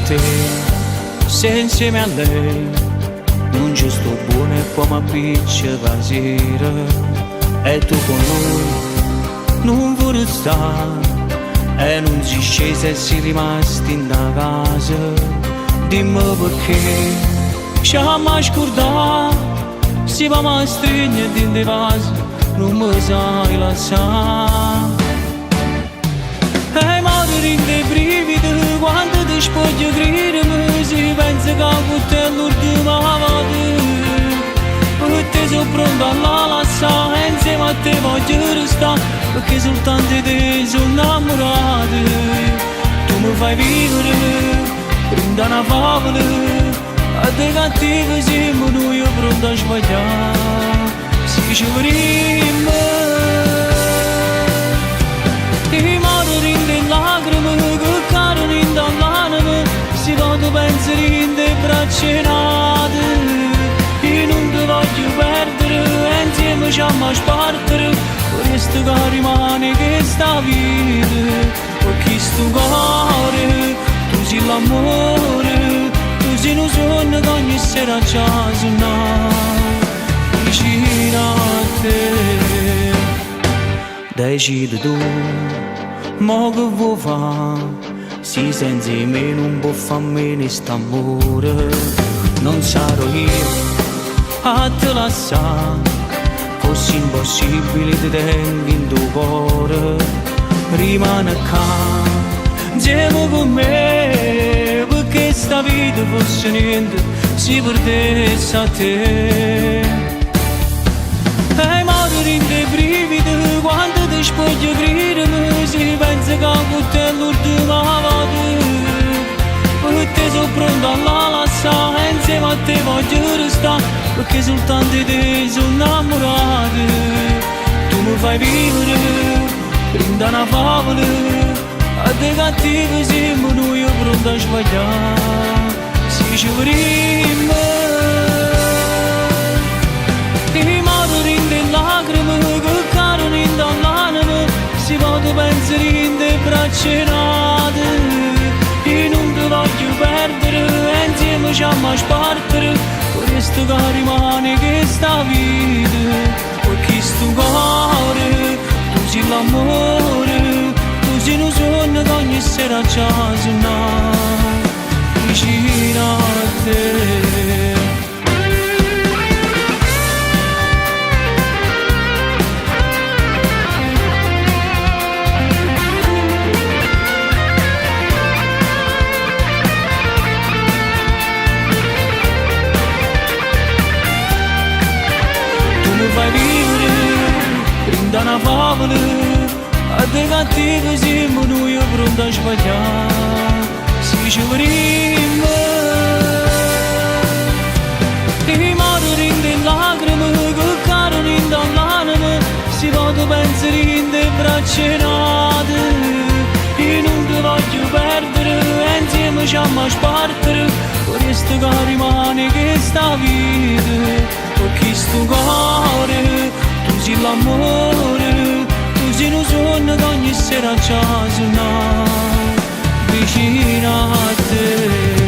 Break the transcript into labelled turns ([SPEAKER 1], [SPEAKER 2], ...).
[SPEAKER 1] te, se insieme a lei non ci sto buono e poi mi appiccica la sera e tu con lui non vuoi stare e non si scese e si rimasti in da casa. Dimmi perché ci ha mai scordato, si va mai stringere dentro i vasi, non mi sai lasciare. E morire in dei brividi quando ti spogli gridermi, si pensa che con te è l'ultima volta. Perché sono pronto a lasciare, insieme a te voglio restare, perché soltanto di te sono innamorato. Tu mi fai vivere, prenda una favola, a te cattivo siamo noi pronto a sbagliare. Se ci vorremmo ti morire in le lacrime che cadono in dall'anima, si vado pensare in te braccia nate. Io non ti voglio perdere, e insieme ci amo a spartere, questo che rimane che sta vita, perché sto cuore, tu sei l'amore, tu sei un sogno che ogni sera ci suona, vicino a te. Decidi tu, ma che vuoi fare, se senza me non può farmi quest'amore, non sarò io a te lasciare, fosse impossibile ti tengo in tuo cuore, rimane qua, insieme con me, perché sta vita fosse niente, si perdesse a te. E morire in dei brividi quando ti spogli gridermi, si pensa che con te è l'ultima volta. Perché sono pronto a lasciare, insieme a te voglio restare, perché soltanto di te sono innamorato. Tu mi fai vivere, prenda una favola, a te cattivo siamo noi pronto a sbagliare. Se ci vorremmo ti morire in le lacrime che cadono in dall'anima, si vado pensare in te braccia nate. Io non ti voglio perdere, e insieme ci amo a spartere, questo che rimane che sta vita, perché sto cuore, tu sei l'amore, tu sei un sogno che ogni sera ci suona, vicino a te. Fai vivere, prenda una favola, a te cattivo siamo noi pronto a sbagliare. Se ci vorremmo ti morire in le lacrime che cadono in dall'anima, si vado pensare in te braccia nate. Io non ti voglio perdere, e insieme ci amo a spartere, questo che rimane che sta vita, perché sto cuore, tu sei l'amore, tu sei un sogno che ogni sera ci suona, vicino a te.